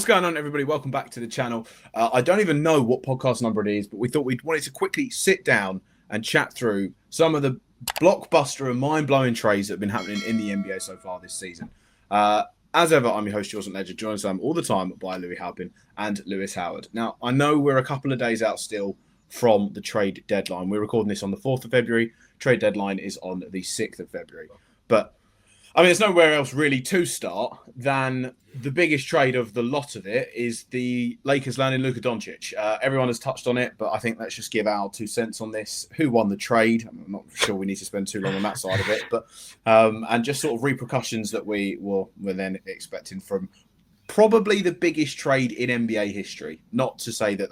going on, everybody? Welcome back to the channel. I don't even know what podcast number it is, but we thought we wanted to quickly sit down and chat through some of the blockbuster and mind-blowing trades that have been happening in the NBA so far this season. As ever, I'm your host, Jules Ledger, joined all the time by Louis Halpin and Lewis Howard. Now, I know we're a couple of days out still from the trade deadline. We're recording this on the 4th of February. Trade deadline is on the 6th of February. But I mean, there's nowhere else really to start than the biggest trade of the lot of it is the Lakers landing Luka Doncic. Everyone has touched on it, but I think let's just give our 2 cents on this. Who won the trade? I'm not sure we need to spend too long on that side of it, but and just sort of repercussions that we're then expecting from probably the biggest trade in NBA history. Not to say that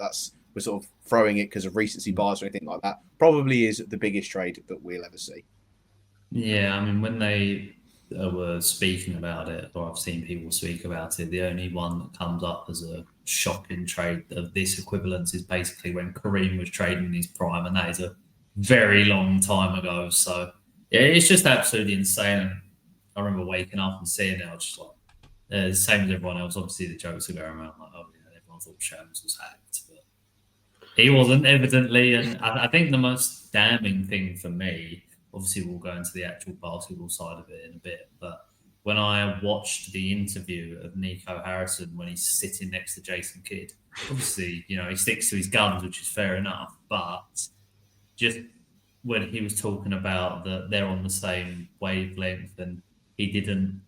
we're sort of throwing it because of recency bias or anything like that. Probably is the biggest trade that we'll ever see. Yeah, I mean, when they were speaking about it, or I've seen people speak about it, the only one that comes up as a shocking trade of this equivalence is basically when Kareem was trading in his prime, and that is a very long time ago. So yeah, it's just absolutely insane. I remember waking up and seeing it, I was just like, the same as everyone else. Obviously, the jokes are going around like, oh yeah, everyone thought Shams was hacked, but he wasn't, evidently. And I think the most damning thing for me, obviously, we'll go into the actual basketball side of it in a bit. But when I watched the interview of Nico Harrison when he's sitting next to Jason Kidd, obviously, you know, he sticks to his guns, which is fair enough. But just when he was talking about that they're on the same wavelength and he didn't,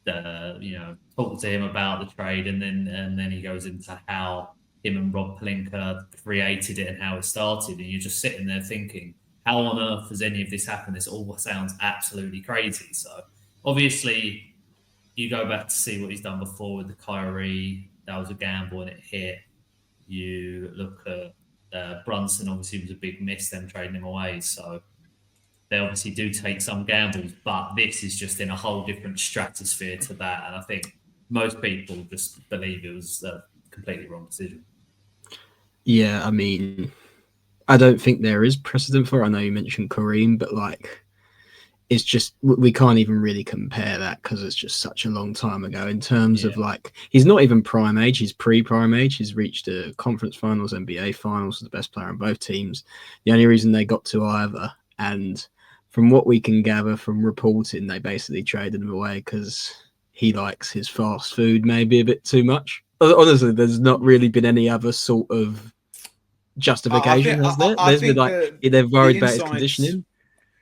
talk to him about the trade, and then he goes into how him and Rob Pelinka created it and how it started, and you're just sitting there thinking, how on earth has any of this happened? This all sounds absolutely crazy. So obviously you go back to see what he's done before with the Kyrie. That was a gamble and it hit. You look at Brunson, obviously was a big miss, them trading him away. So they obviously do take some gambles, but this is just in a whole different stratosphere to that. And I think most people just believe it was a completely wrong decision. Yeah, I mean, I don't think there is precedent for it. I know you mentioned Kareem, but it's just, we can't even really compare that because it's just such a long time ago in terms of he's not even prime age, he's pre-prime age. He's reached a conference finals, NBA finals, the best player on both teams. The only reason they got to either, and from what we can gather from reporting, they basically traded him away because he likes his fast food maybe a bit too much. Honestly, there's not really been any other sort of justification, has there? There's been they're worried about his conditioning.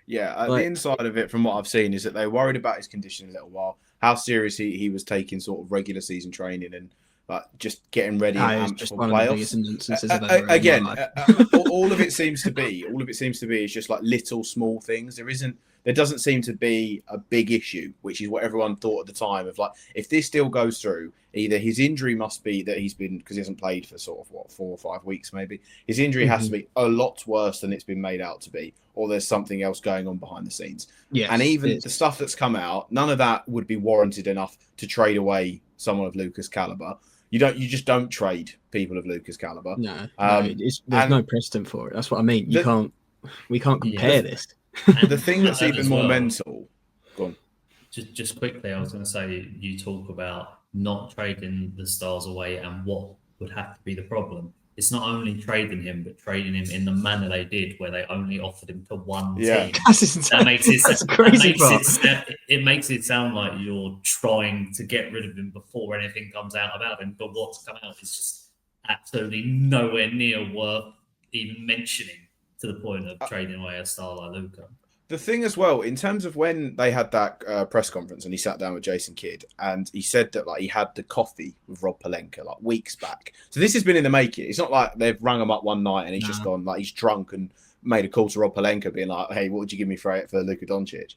Yeah, the inside of it, from what I've seen, is that they're worried about his conditioning a little while. How serious he was taking sort of regular season training and just getting ready and just for one playoffs. Of the biggest instances Again, all of it seems to be is just like little small things. There doesn't seem to be a big issue, which is what everyone thought at the time of if this still goes through, either his injury must be that he's been, because he hasn't played for sort of 4 or 5 weeks maybe, his injury has to be a lot worse than it's been made out to be, or there's something else going on behind the scenes. Yes, and even the stuff that's come out, none of that would be warranted enough to trade away someone of Luka's caliber. You just don't trade people of Luka's caliber. No, there's no precedent for it. That's what I mean. We can't compare this. The thing that's even more mental. Go on. Just quickly, I was going to say, you talk about not trading the stars away and what would have to be the problem. It's not only trading him, but trading him in the manner they did, where they only offered him to one team. That makes it makes it sound like you're trying to get rid of him before anything comes out about him. But what's come out is just absolutely nowhere near worth even mentioning, to the point of trading away a star like Luka. The thing as well, in terms of when they had that press conference and he sat down with Jason Kidd and he said that he had the coffee with Rob Pelinka weeks back. So this has been in the making. It's not like they've rung him up one night and he's just gone he's drunk and made a call to Rob Pelinka being like, hey, what would you give me for Luka Doncic?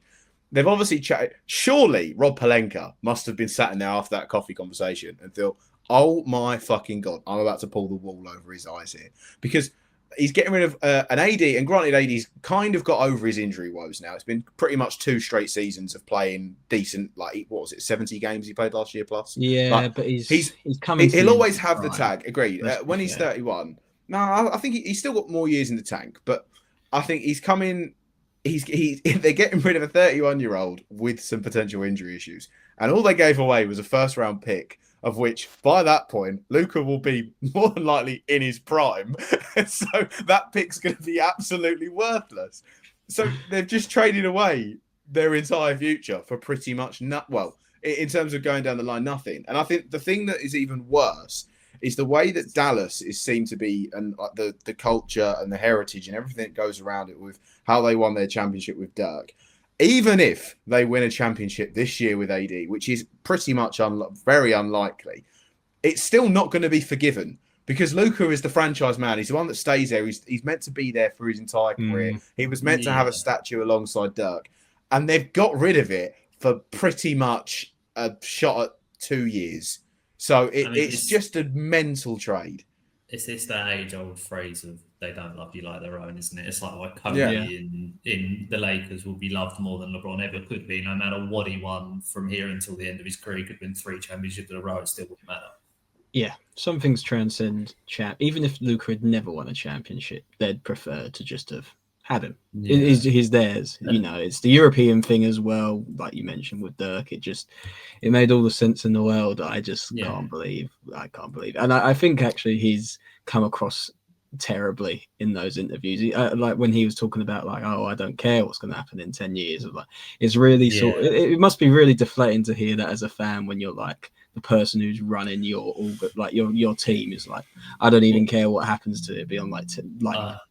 They've obviously chatted. Surely Rob Pelinka must have been sat in there after that coffee conversation and thought, oh my fucking God, I'm about to pull the wool over his eyes here. Because he's getting rid of an AD, and granted, AD's kind of got over his injury woes now. It's been pretty much 2 straight seasons of playing decent, what was it, 70 games he played last year plus? Yeah, but he's coming. He'll always have the tag. Agreed. When he's 31, no, I think he's still got more years in the tank. But I think he's coming. They're getting rid of a 31-year-old with some potential injury issues, and all they gave away was a first-round pick of which by that point, Luka will be more than likely in his prime. So that pick's going to be absolutely worthless. So they've just traded away their entire future for pretty much in terms of going down the line, nothing. And I think the thing that is even worse is the way that Dallas is seen to be, and the culture and the heritage and everything that goes around it, with how they won their championship with Dirk. Even if they win a championship this year with AD, which is pretty much very unlikely, it's still not going to be forgiven, because Luka is the franchise man. He's the one that stays there. He's meant to be there for his entire career. He was meant to have a statue alongside Dirk, and they've got rid of it for pretty much a shot at 2 years. So it's just a mental trade. It's that age-old phrase of they don't love you like their own, isn't it? It's like why Kobe in the Lakers will be loved more than LeBron ever could be, no matter what he won from here until the end of his career. He could win 3 championships in a row, it still wouldn't matter. Yeah, some things transcend champ. Even if Luka had never won a championship, they'd prefer to just have had him. Yeah. He's theirs. It's the European thing as well, like you mentioned with Dirk. It made all the sense in the world. I just can't believe. And I think actually he's come across terribly in those interviews. Like when he was talking about I don't care what's going to happen in 10 years. It's really it must be really deflating to hear that as a fan, when you're like the person who's running your team is like, I don't even care what happens to it beyond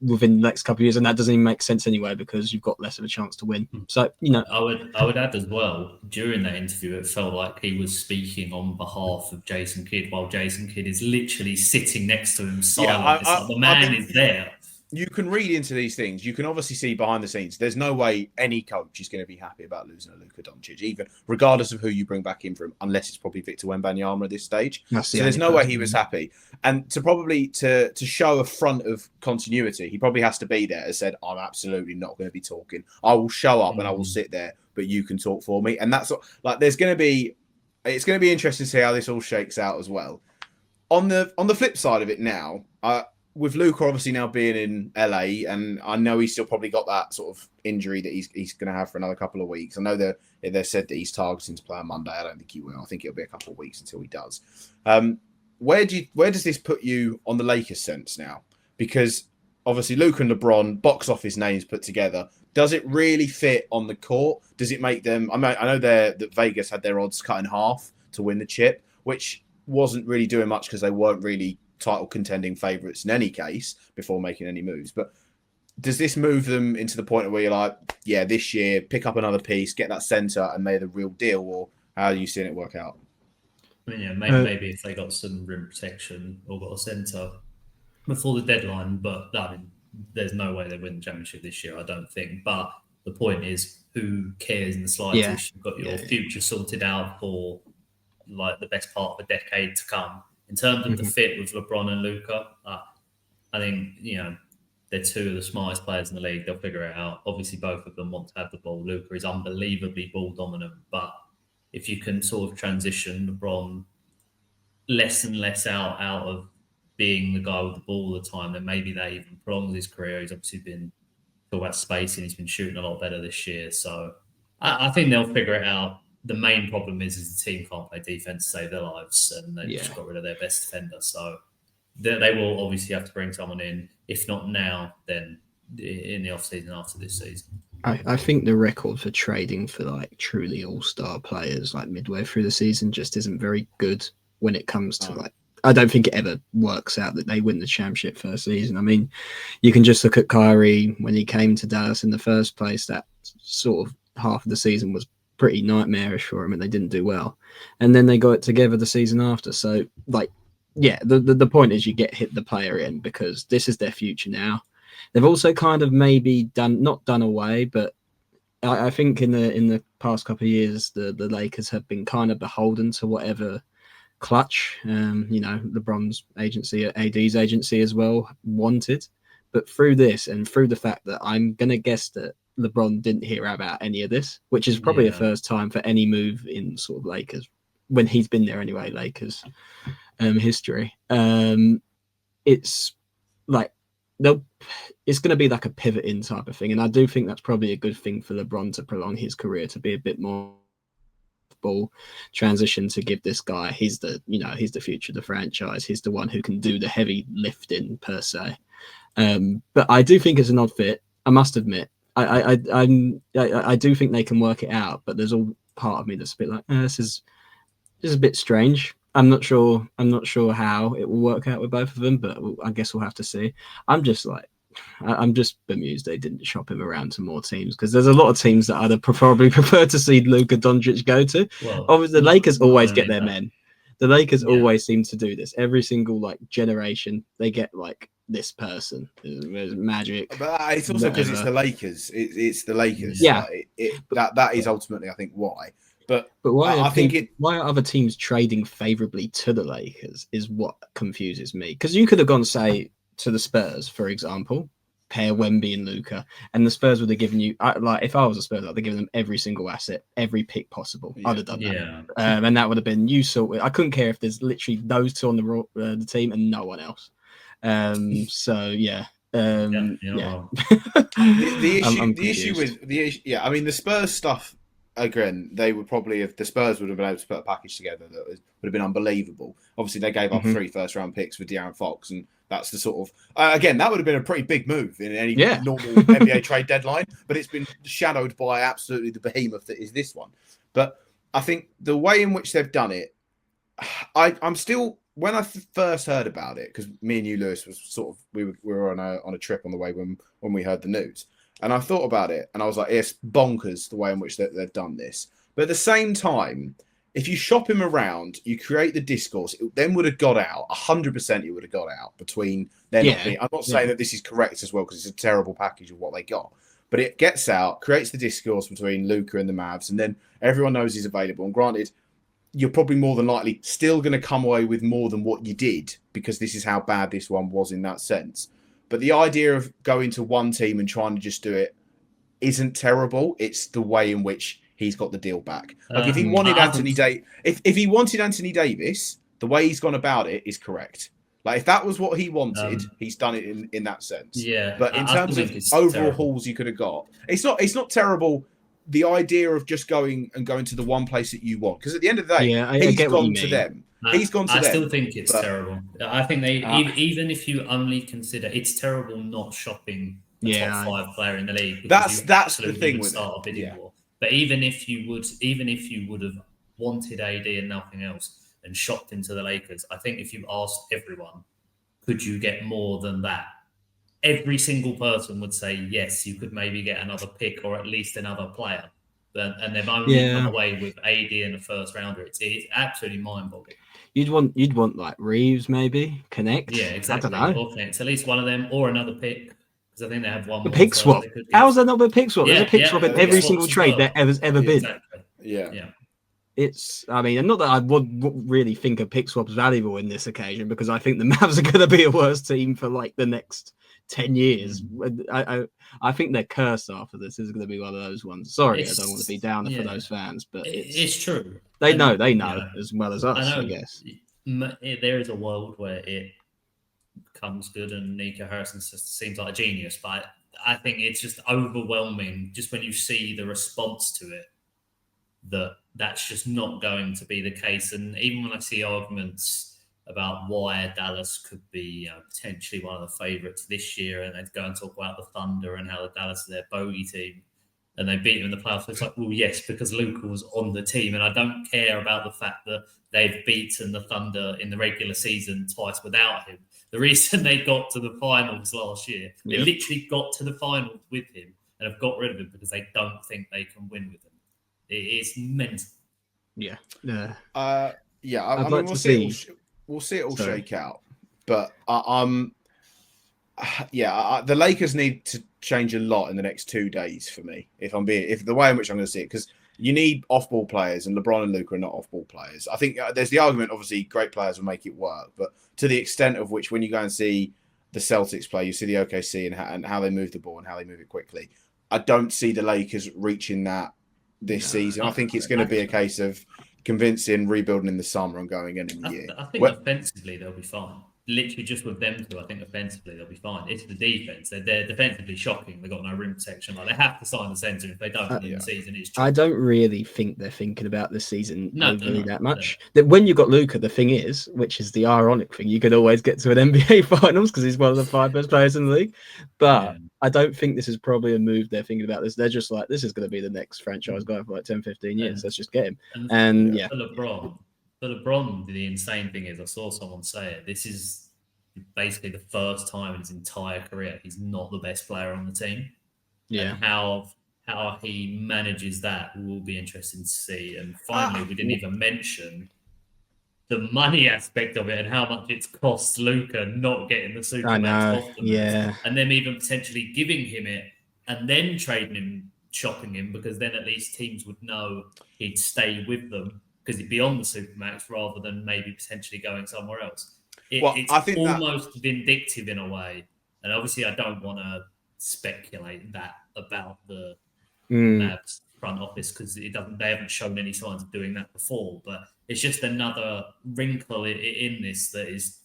within the next couple of years, and that doesn't even make sense anyway because you've got less of a chance to win. So I would add as well, during that interview it felt like he was speaking on behalf of Jason Kidd, while Jason Kidd is literally sitting next to him silent. The man is there. You can read into these things. You can obviously see behind the scenes. There's no way any coach is going to be happy about losing a Luka Doncic, even regardless of who you bring back in for him, unless it's probably Victor Wembanyama at this stage. So there's no way he was happy. And to show a front of continuity, he probably has to be there and said, I'm absolutely not going to be talking. I will show up and I will sit there, but you can talk for me. And that's it's going to be interesting to see how this all shakes out as well. On the flip side of it now, with Luka obviously now being in LA, and I know he's still probably got that sort of injury that he's going to have for another couple of weeks. I know they said that he's targeting to play on Monday. I don't think he will. I think it'll be a couple of weeks until he does. Where does this put you on the Lakers sense now? Because obviously Luka and LeBron, box office names put together. Does it really fit on the court? Does it make them? I know that Vegas had their odds cut in half to win the chip, which wasn't really doing much because they weren't really title contending favourites in any case before making any moves. But does this move them into the point where you're like, yeah, this year pick up another piece, get that centre, and they're the real deal? Or how are you seeing it work out? I mean, maybe if they got some rim protection or got a centre before the deadline, but I mean, there's no way they win the championship this year, I don't think. But the point is, who cares in the slightest? You've got your future sorted out for the best part of a decade to come. In terms of the fit with LeBron and Luka, I think, they're two of the smartest players in the league. They'll figure it out. Obviously, both of them want to have the ball. Luka is unbelievably ball dominant, but if you can sort of transition LeBron less and less out of being the guy with the ball all the time, then maybe that even prolongs his career. He's obviously been talking about spacing. He's been shooting a lot better this year. So I think they'll figure it out. The main problem is the team can't play defense to save their lives, and they just got rid of their best defender. So they will obviously have to bring someone in. If not now, then in the offseason after this season. I think the record for trading for truly all-star players midway through the season just isn't very good when it comes to I don't think it ever works out that they win the championship first season. I mean, you can just look at Kyrie when he came to Dallas in the first place. That sort of half of the season was pretty nightmarish for him, and they didn't do well. And then they got it together the season after. So, the point is you hit the player in because this is their future now. They've also kind of maybe not done away, but I think in the past couple of years, the Lakers have been kind of beholden to whatever clutch, LeBron's agency, AD's agency as well, wanted. But through this and through the fact that I'm going to guess that LeBron didn't hear about any of this, which is probably a first time for any move in sort of Lakers, when he's been there anyway, Lakers history. It's it's going to be like a pivot in type of thing. And I do think that's probably a good thing for LeBron to prolong his career, to be a bit more off-ball transition to give this guy. He's the future of the franchise. He's the one who can do the heavy lifting per se. But I do think it's an odd fit. I must admit, I do think they can work it out. But there's all part of me that's a bit like, this is a bit strange. I'm not sure how it will work out with both of them, but I guess we'll have to see. I'm just bemused they didn't shop him around to more teams, because there's a lot of teams that I'd probably prefer to see Luka Doncic go to. Well, obviously, the Lakers always get their that. men. The Lakers always seem to do this. Every single generation, they get this person. There's Magic. But it's also because it's the Lakers. It's the Lakers. Yeah, that is ultimately, I think, why. But why are other teams trading favorably to the Lakers is what confuses me. Because you could have gone, say, to the Spurs, for example, pair Wemby and Luka, and the Spurs would have given you, if I was a Spurs, I'd have given them every single asset, every pick possible. I'd have done that. And that would have been I couldn't care if there's literally those two on the team and no one else. So yeah. The Spurs stuff, again, they would probably, if the Spurs would have been able to put a package together that would have been unbelievable. Obviously, they gave up 3 first-round picks with De'Aaron Fox, and that's the sort of again, that would have been a pretty big move in any normal NBA trade deadline. But it's been shadowed by absolutely the behemoth that is this one. But I think the way in which they've done it, I'm still, when I first heard about it, because me and you, Lewis, was sort of we were on a trip on the way when we heard the news. And I thought about it, and I was like, it's bonkers the way in which they've done this. But at the same time, if you shop him around, you create the discourse, it then would have got out. 100% it would have got out between them. I'm not saying that this is correct as well, because it's a terrible package of what they got. But it gets out, creates the discourse between Luka and the Mavs, and then everyone knows he's available. And granted, you're probably more than likely still going to come away with more than what you did, because this is how bad this one was in that sense. But the idea of going to one team and trying to just do it isn't terrible. It's the way in which he's got the deal back. If he wanted if he wanted Anthony Davis, the way he's gone about it is correct. If that was what he wanted, he's done it in that sense. Yeah. But in terms of overall hauls you could have got, it's not terrible. The idea of just going to the one place that you want, because at the end of the day, he's gone to them. He's gone to them. I still think it's terrible. I think they even if you only consider, it's terrible not shopping the top 5 player in the league. That's the thing with start a bidding war. But even if you would have wanted AD and nothing else and shopped into the Lakers, I think if you asked everyone, could you get more than that? Every single person would say yes. You could maybe get another pick or at least another player. And they've only come away with AD and a first rounder. It's absolutely mind-boggling. You'd want Reeves, maybe Connect. Yeah, exactly. I don't know. Or Connect, at least one of them, or another pick, because I think they have one. A pick swap. How's there not a pick swap? There's a pick swap in every single trade there ever been. Exactly. Yeah. It's, and not that I would really think a pick swap's valuable in this occasion, because I think the Mavs are going to be a worse team for the next 10 years. I think they're cursed after this. This is going to be one of those ones. Sorry, I don't want to be downer for those fans, but it's true. They know as well as us, I guess. There is a world where it becomes good and Nico Harrison seems like a genius, but I think it's just overwhelming just when you see the response to it, that's just not going to be the case. And even when I see arguments about why Dallas could be potentially one of the favourites this year, and they'd go and talk about the Thunder and how the Dallas is their bogey team, and they beat them in the playoffs. It's like, well, yes, because Luka was on the team, and I don't care about the fact that they've beaten the Thunder in the regular season twice without him. The reason they got to the finals last year, they literally got to the finals with him and have got rid of him because they don't think they can win with him. It is mental. Yeah. We'll see it all shake out, but the Lakers need to change a lot in the next 2 days for me. If the way in which I'm going to see it, because you need off-ball players, and LeBron and Luka are not off-ball players. I think there's the argument, obviously, great players will make it work, but to the extent of which, when you go and see the Celtics play, you see the OKC and how they move the ball and how they move it quickly. I don't see the Lakers reaching that this season. I think it's going to be a case of convincing, rebuilding in the summer and going in the year. I think offensively they'll be fine. literally just with them two, I think offensively they'll be fine. It's the defense. They're defensively shocking. They've got no rim protection. Like, they have to sign the centre. If they don't win the season, it's I don't really think they're thinking about the season overly that much. No. That when you've got Luka, the thing is, which is the ironic thing, you could always get to an NBA Finals because he's one of the 5 best players in the league. But I don't think this is probably a move they're thinking about. They're just like, this is going to be the next franchise guy for like 10, 15 years. Let's just get him. And For LeBron, the insane thing is, I saw someone say it. This is basically the first time in his entire career he's not the best player on the team. Yeah. And how he manages that will be interesting to see. And finally, we didn't even mention the money aspect of it and how much it's cost Luka not getting the Supermax off them. And them even potentially giving him it and then trading him, shopping him, because then at least teams would know he'd stay with them because he'd be on the Supermax rather than maybe potentially going somewhere else. It's almost vindictive in a way. And obviously, I don't want to speculate that about the Mavs front office because they haven't shown any signs of doing that before. But it's just another wrinkle in this that is,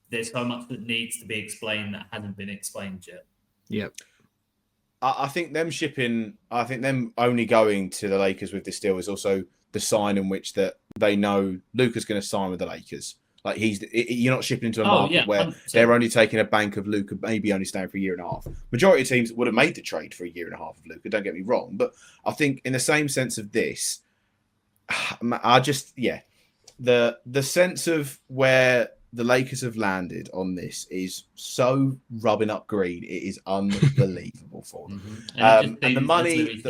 there's so much that needs to be explained that hasn't been explained yet. Yep. I think them only going to the Lakers with this deal is also the sign in which that they know Luka's going to sign with the Lakers. Like, you're not shipping into a market where 100%. They're only taking a bank of Luka, maybe only staying for a year and a half. Majority of teams would have made the trade for a year and a half of Luka, don't get me wrong. But I think in the same sense of this, the sense of where the Lakers have landed on this is so rubbing up green. It is unbelievable for them. And the money...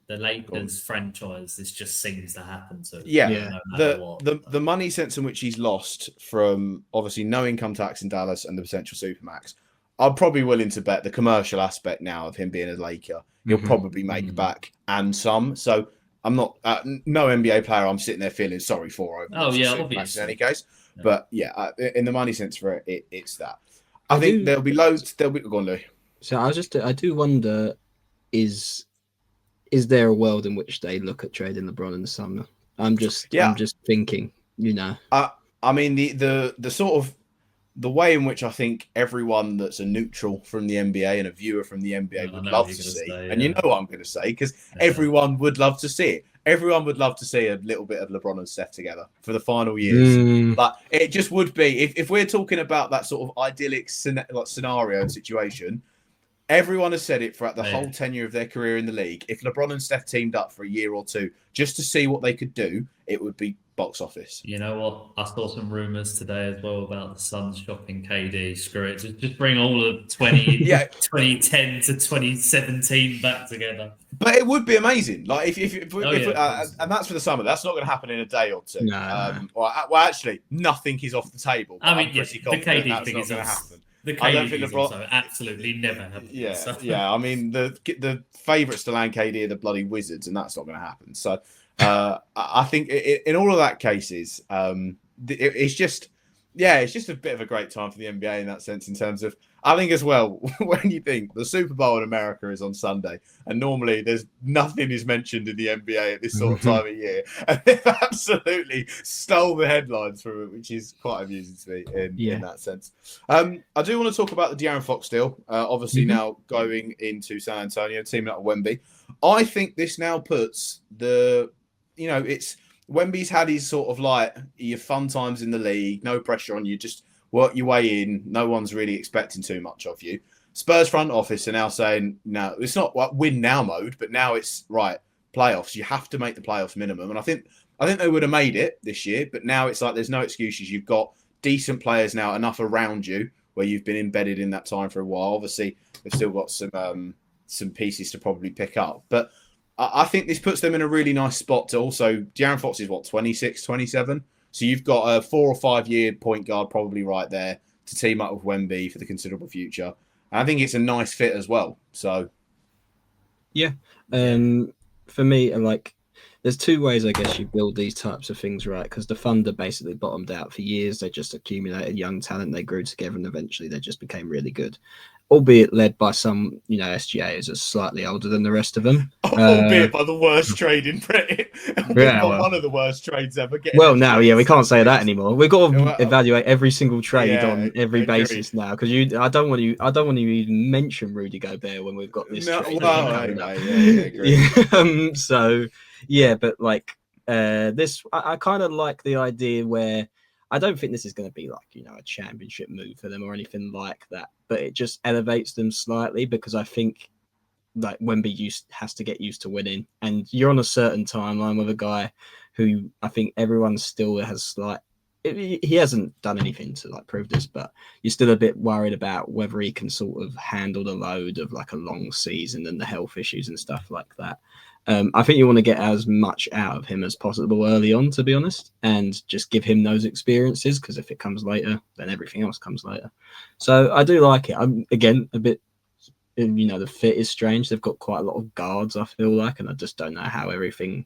The Lakers franchise, this just seems to happen. So the money sense in which he's lost from obviously no income tax in Dallas and the potential Supermax, I'm probably willing to bet the commercial aspect now of him being a Laker, he'll probably make back and some. So I'm not no NBA player I'm sitting there feeling sorry for over obviously. In any case, but in the money sense for it, it's that. I think there'll be loads. Go on, Lou. So I do wonder is there a world in which they look at trading LeBron in the summer? I'm just thinking, I mean, the sort of the way in which I think everyone that's a neutral from the NBA and a viewer from the NBA would love to see, and you know what I'm going to say, because everyone would love to see it. Everyone would love to see a little bit of LeBron and Steph together for the final years. But it just would be, if we're talking about that sort of idyllic scenario and situation, everyone has said it throughout the whole tenure of their career in the league. If LeBron and Steph teamed up for a year or two just to see what they could do, it would be box office. You know what? I saw some rumours today as well about the Suns shopping KD. Screw it. Just bring all of 2010 to 2017 back together. But it would be amazing. Like and that's for the summer. That's not going to happen in a day or two. Well, actually, nothing is off the table. I mean, the KD thing is going to happen. The KD thing is also absolutely never happened. I mean, the favourites to land KD are the bloody Wizards, and that's not going to happen. So I think in all of that cases, it's just a bit of a great time for the NBA in that sense. In terms of, I think as well, when you think the Super Bowl in America is on Sunday, and normally there's nothing is mentioned in the NBA at this sort of time of year, and they've absolutely stole the headlines from it, which is quite amusing to me in that sense. I do want to talk about the De'Aaron Fox deal. Obviously now going into San Antonio, teaming up with Wemby. I think this now puts it's Wemby's had his sort of like your fun times in the league, no pressure on you, just work your way in. No one's really expecting too much of you. Spurs front office are now saying, no, it's not like win now mode, but now it's right, playoffs. You have to make the playoffs minimum. And I think they would have made it this year, but now it's like there's no excuses. You've got decent players now, enough around you where you've been embedded in that time for a while. Obviously, they've still got some pieces to probably pick up. But I think this puts them in a really nice spot to also, De'Aaron Fox is 26, 27? So you've got a 4 or 5 year point guard probably right there to team up with Wemby for the considerable future. And I think it's a nice fit as well. So, for me, there's two ways I guess you build these types of things, right? Because the Thunder basically bottomed out for years. They just accumulated young talent. They grew together and eventually they just became really good. albeit led by some, SGAs are slightly older than the rest of them. Albeit by the worst trade in Britain. One of the worst trades ever. Well, now, we can't say that anymore. We've got to evaluate every single trade on every agreed. basis now, because I don't want to even mention Rudy Gobert when we've got this trade. Well, agreed. So, yeah, but this, I kind of like the idea where I don't think this is going to be a championship move for them or anything like that, but it just elevates them slightly, because I think Wemby has to get used to winning, and you're on a certain timeline with a guy who I think everyone still has he hasn't done anything to prove this, but you're still a bit worried about whether he can sort of handle the load of a long season and the health issues and stuff like that. I think you want to get as much out of him as possible early on, to be honest, and just give him those experiences, because if it comes later, then everything else comes later. So I do like it. I'm, again, a bit, the fit is strange. They've got quite a lot of guards, I feel like, and I just don't know how everything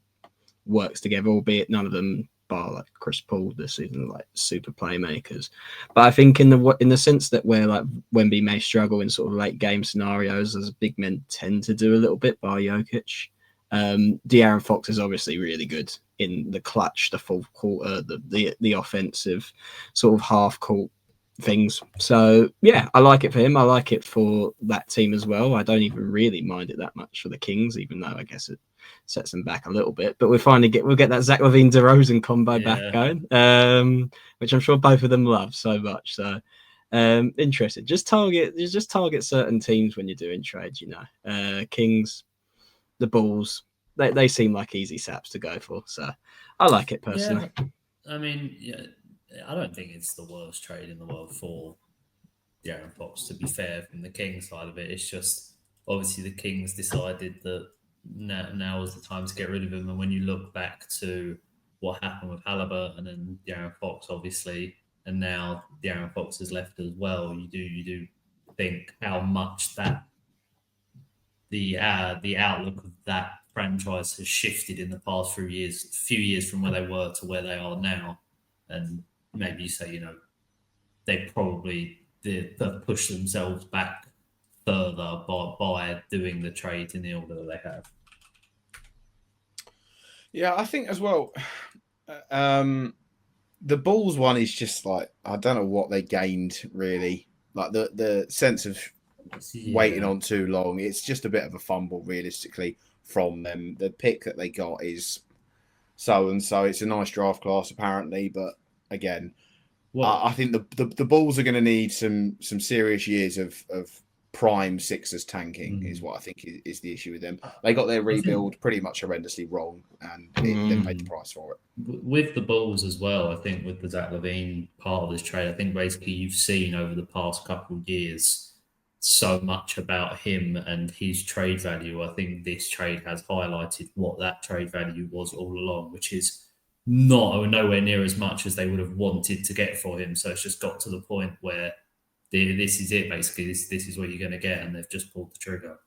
works together, albeit none of them, bar Chris Paul this season, super playmakers. But I think in the sense that where Wemby may struggle in sort of late game scenarios, as big men tend to do a little bit, bar Jokic. De'Aaron Fox is obviously really good in the clutch, the fourth quarter, the offensive sort of half court things. So yeah, I like it for him. I like it for that team as well. I don't even really mind it that much for the Kings, even though I guess it sets them back a little bit. But we'll get that Zach LaVine DeRozan combo back going, which I'm sure both of them love so much. So interesting. Just target certain teams when you're doing trades. Kings, the Bulls, they seem like easy saps to go for. So I like it personally. Yeah, I mean, I don't think it's the worst trade in the world for De'Aaron Fox, to be fair, from the Kings side of it. It's just obviously the Kings decided that now is the time to get rid of him. And when you look back to what happened with Halliburton and De'Aaron Fox, obviously, and now De'Aaron Fox has left as well, you do think how much that the outlook of that franchise has shifted in the past few years from where they were to where they are now. And maybe you say, they've pushed themselves back further by doing the trades in the order that they have. Yeah, I think as well, the Bulls one is just I don't know what they gained really. The sense of waiting on too long. It's just a bit of a fumble realistically from them. The pick that they got is so and so. It's a nice draft class apparently, but again, I think the Bulls are going to need some serious years of prime Sixers tanking is what I think is the issue with them. They got their rebuild pretty much horrendously wrong, and they paid the price for it. With the Bulls as well, I think with the Zach LaVine part of this trade, I think basically you've seen over the past couple of years so much about him and his trade value. I think this trade has highlighted what that trade value was all along, which is nowhere near as much as they would have wanted to get for him. So it's just got to the point where this is it, basically. This is what you're going to get, and they've just pulled the trigger.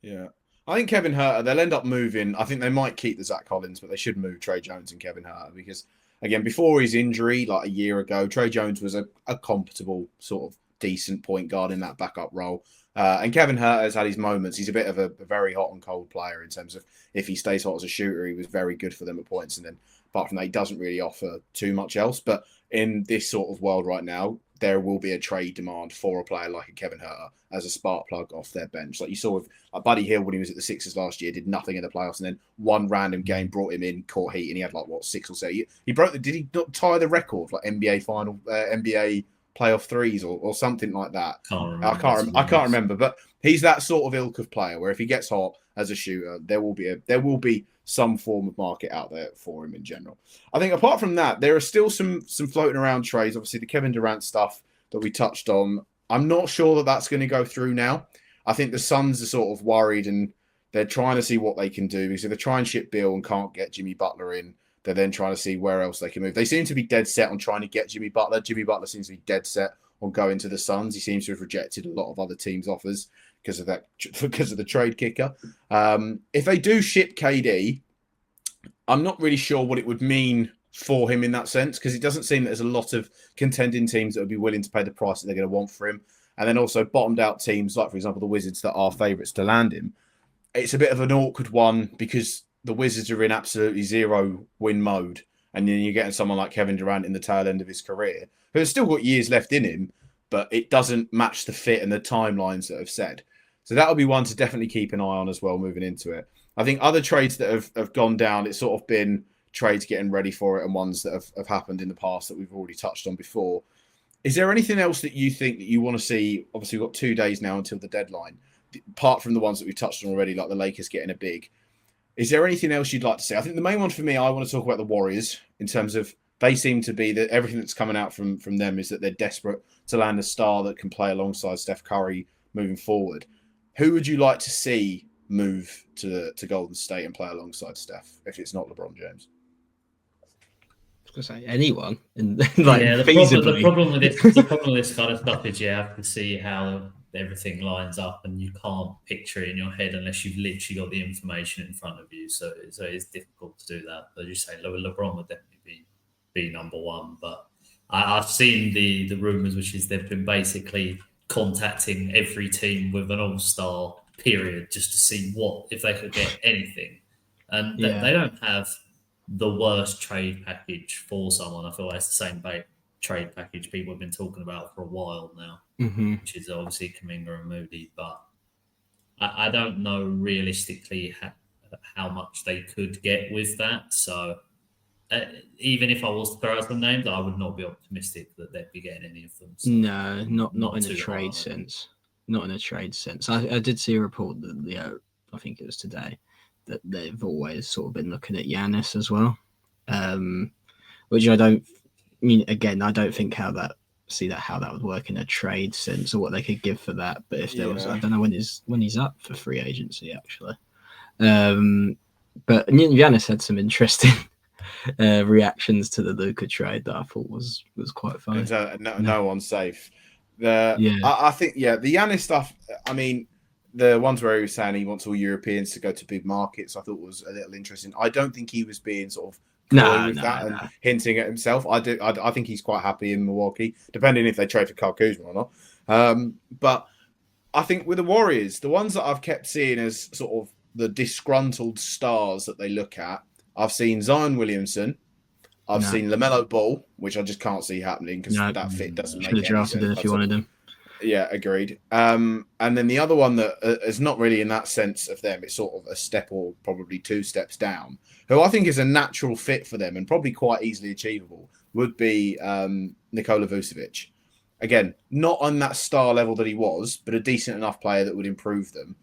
Yeah. I think Kevin Huerter, they'll end up moving. I think they might keep the Zach Collins, but they should move Trey Jones and Kevin Huerter because, again, before his injury, a year ago, Trey Jones was a compatible sort of decent point guard in that backup role. And Kevin Huerter has had his moments. He's a bit of a very hot and cold player in terms of if he stays hot as a shooter, he was very good for them at points. And then apart from that, he doesn't really offer too much else. But in this sort of world right now, there will be a trade demand for a player like a Kevin Huerter as a spark plug off their bench. Like you saw with Buddy Hield when he was at the Sixers last year, did nothing in the playoffs, and then one random game brought him in, caught heat, and he had 6 or 7. He broke did he not tie the record for NBA final, NBA playoff threes or something like that? I can't remember, but he's that sort of ilk of player where if he gets hot as a shooter, there will be some form of market out there for him in general. I think apart from that, there are still some floating around trades. Obviously, the Kevin Durant stuff that we touched on, I'm not sure that that's going to go through now. I think the Suns are sort of worried and they're trying to see what they can do because if they try and ship Beal and can't get Jimmy Butler in, they're then trying to see where else they can move. They seem to be dead set on trying to get Jimmy Butler. Jimmy Butler seems to be dead set on going to the Suns. He seems to have rejected a lot of other teams' offers because of the trade kicker. If they do ship KD, I'm not really sure what it would mean for him in that sense because it doesn't seem that there's a lot of contending teams that would be willing to pay the price that they're going to want for him. and then also bottomed out teams like, for example, the Wizards that are favourites to land him. It's a bit of an awkward one because the Wizards are in absolutely zero win mode, and then you're getting someone like Kevin Durant in the tail end of his career, who has still got years left in him, but it doesn't match the fit and the timelines that have said. So that'll be one to definitely keep an eye on as well moving into it. I think other trades that have gone down, it's sort of been trades getting ready for it and ones that have happened in the past that we've already touched on before. Is there anything else that you think that you want to see? Obviously, we've got 2 days now until the deadline, apart from the ones that we've touched on already, like the Lakers getting a big. Is there anything else you'd like to see? I think the main one for me, I want to talk about the Warriors in terms of they seem to be that everything that's coming out from them is that they're desperate to land a star that can play alongside Steph Curry moving forward. Who would you like to see move to Golden State and play alongside Steph if it's not LeBron James? I was going to say anyone. The problem with this kind of stuff is you have to see how everything lines up, and you can't picture it in your head unless you've literally got the information in front of you. So it's difficult to do that. But you say LeBron would definitely be number one. But I've seen the rumors, which is they've been basically contacting every team with an all-star period just to see if they could get anything. And they don't have the worst trade package for someone. I feel like it's the same trade package people have been talking about for a while now, which is obviously Kuminga and Moody. But I don't know realistically how much they could get with that. So even if I was to throw out some names, I would not be optimistic that they'd be getting any of them. So no, not in a trade sense. Not in a trade sense. I did see a report that I think it was today, that they've always sort of been looking at Giannis as well, which I don't think how that would work in a trade sense or what they could give for that. But if there was, I don't know when he's up for free agency actually. But Giannis had some interesting reactions to the Luka trade that I thought was quite funny. No one's safe. I think the Giannis stuff. I mean, the ones where he was saying he wants all Europeans to go to big markets, I thought was a little interesting. I don't think he was being sort of and hinting at himself. I think he's quite happy in Milwaukee, depending if they trade for Kyle Kuzma or not. But I think with the Warriors, the ones that I've kept seeing as sort of the disgruntled stars that they look at, I've seen Zion Williamson. I've seen LaMelo Ball, which I just can't see happening because that fit doesn't make any sense. Should have drafted him if you wanted him. Yeah, agreed. And then the other one that is not really in that sense of them, it's sort of a step or probably 2 steps down, who I think is a natural fit for them and probably quite easily achievable, would be Nikola Vucevic. Again, not on that star level that he was, but a decent enough player that would improve them.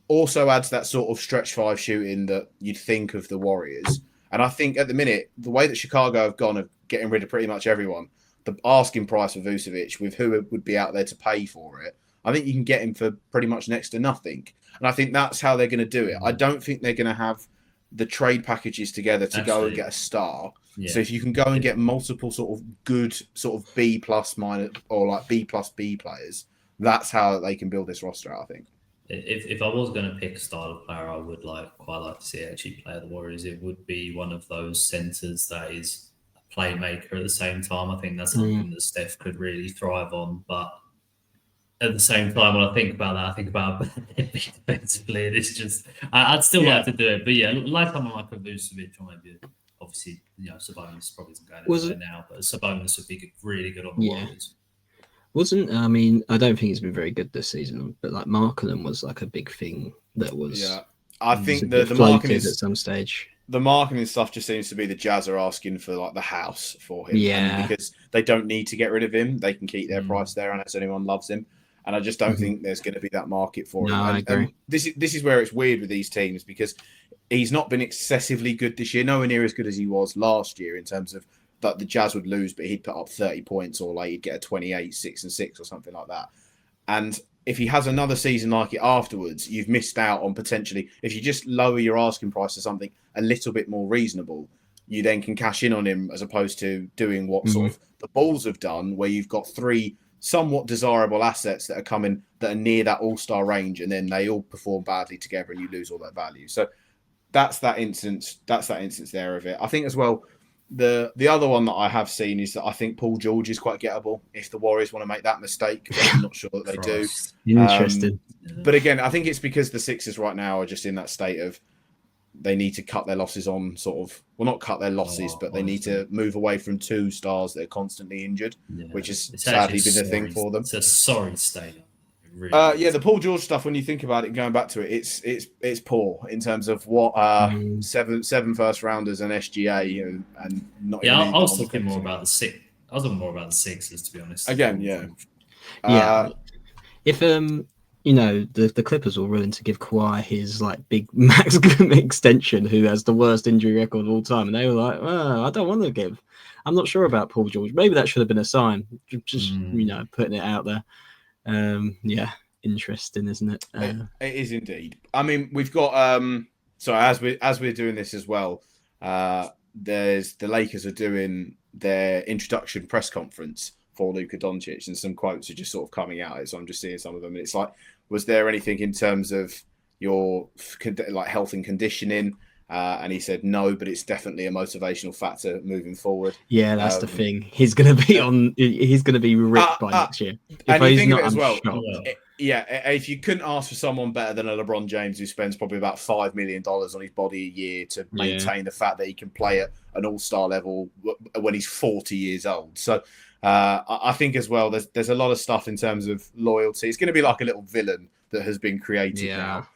Also adds that sort of stretch 5 shooting that you'd think of the Warriors. And I think at the minute, the way that Chicago have gone of getting rid of pretty much everyone, the asking price for Vucevic with who would be out there to pay for it, I think you can get him for pretty much next to nothing. And I think that's how they're going to do it. I don't think they're going to have the trade packages together to go and get a star. Yeah. So if you can go and get multiple sort of good sort of B plus minus or like B plus B players, that's how they can build this roster out, I think. If I was going to pick a style of player I would quite like to see actually play the Warriors, it would be one of those centers that is a playmaker at the same time. I think that's something that Steph could really thrive on. But at the same time, when I think about that, I think about defensively. It's just I'd still like to do it, but like someone like a Vucevic or maybe obviously Sabonis probably isn't going anywhere now, but Sabonis would be really good on the Warriors. I don't think he's been very good this season, but like Markkanen was like a big thing that was. Yeah, I think the Markkanen at some stage. The Markkanen stuff just seems to be the Jazz are asking for like the house for him. Yeah, because they don't need to get rid of him; they can keep their price there, unless anyone loves him. And I just don't think there's going to be that market for him. I agree. And this is where it's weird with these teams because he's not been excessively good this year, nowhere near as good as he was last year in terms of that the Jazz would lose, but he'd put up 30 points or like he'd get a 28, 6 and 6 or something like that. And if he has another season like it afterwards, you've missed out on potentially, if you just lower your asking price to something a little bit more reasonable, you then can cash in on him as opposed to doing what sort of the Bulls have done, where you've got 3 somewhat desirable assets that are coming that are near that all-star range, and then they all perform badly together and you lose all that value. So that's that instance there of it. I think as well, The other one that I have seen is that I think Paul George is quite gettable if the Warriors want to make that mistake. But I'm not sure that they do. Interesting. But again, I think it's because the Sixers right now are just in that state of they need to cut their losses on not cut their losses, but they need to move away from two stars that are constantly injured, which has sadly been the thing for them. It's a sorry state. Really the Paul George stuff, when you think about it, going back to it, it's poor in terms of what seven first rounders and SGA and not. Yeah, I was talking more about the six. I was talking more about the Sixers, to be honest. Again, yeah. If the Clippers were willing to give Kawhi his like big max extension, who has the worst injury record of all time, and they were like, I don't want to give. I'm not sure about Paul George. Maybe that should have been a sign. Just putting it out there. Interesting, isn't it? It is indeed. I mean, we've got as we're doing this as well, there's the Lakers are doing their introduction press conference for Luka Doncic, and some quotes are just sort of coming out. So I'm just seeing some of them, and it's like, was there anything in terms of your like health and conditioning? And he said no, but it's definitely a motivational factor moving forward. Yeah, that's the thing. He's going to be He's going to be ripped by next year. And you think of it as well. If you couldn't ask for someone better than a LeBron James, who spends probably about $5 million on his body a year to maintain the fact that he can play at an all-star level when he's 40 years old. So I think as well, there's a lot of stuff in terms of loyalty. It's going to be like a little villain that has been created now.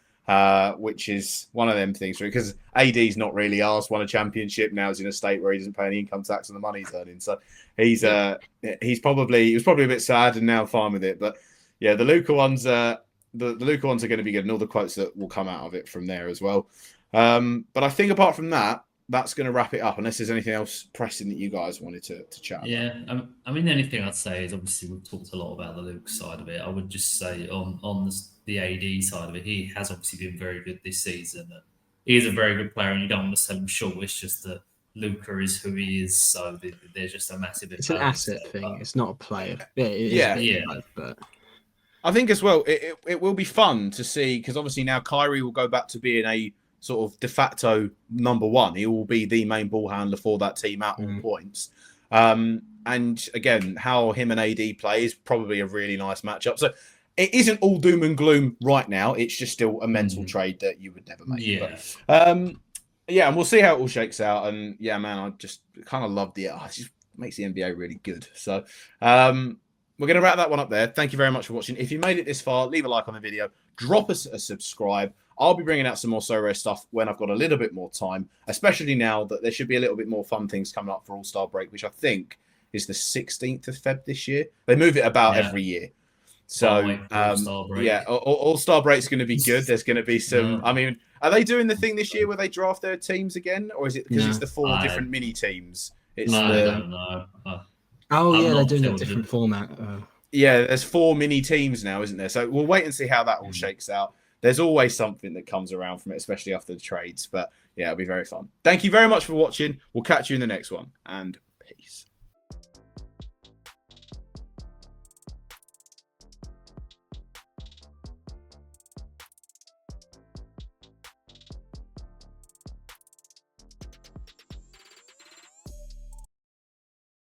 Which is one of them things, because AD's not really asked, won a championship, now he's in a state where he doesn't pay any income tax on the money he's earning. So he was probably a bit sad and now fine with it. But yeah, the Luka ones, the Luka ones are going to be good, and all the quotes that will come out of it from there as well. But I think apart from that, that's going to wrap it up, unless there's anything else pressing that you guys wanted to chat about. Yeah, I mean, the only thing I'd say is, obviously we've talked a lot about the Luke side of it. I would just say on the AD side of it, he has obviously been very good this season. He is a very good player, and you don't want to sell him short. It's just that Luka is who he is, so there's just a massive. It's an asset thing. It's not a player. But I think as well, it will be fun to see, because obviously now Kyrie will go back to being a sort of de facto number one. He will be the main ball handler for that team at all points. And again, how him and AD play is probably a really nice matchup. So it isn't all doom and gloom right now. It's just still a mental trade that you would never make. Yeah. But, and we'll see how it all shakes out. And yeah, man, I just kind of love it just makes the NBA really good. So we're going to wrap that one up there. Thank you very much for watching. If you made it this far, leave a like on the video. Drop us a subscribe. I'll be bringing out some more So Rare stuff when I've got a little bit more time, especially now that there should be a little bit more fun things coming up for All-Star Break, which I think is the 16th of Feb this year. They move it about every year. So, All-Star Break is going to be good. There's going to be some... I mean, are they doing the thing this year where they draft their teams again? Or is it because it's the four different mini teams? I don't know. They're doing a different format. Yeah, there's 4 mini teams now, isn't there? So we'll wait and see how that all shakes out. There's always something that comes around from it, especially after the trades. But yeah, it'll be very fun. Thank you very much for watching. We'll catch you in the next one, and peace.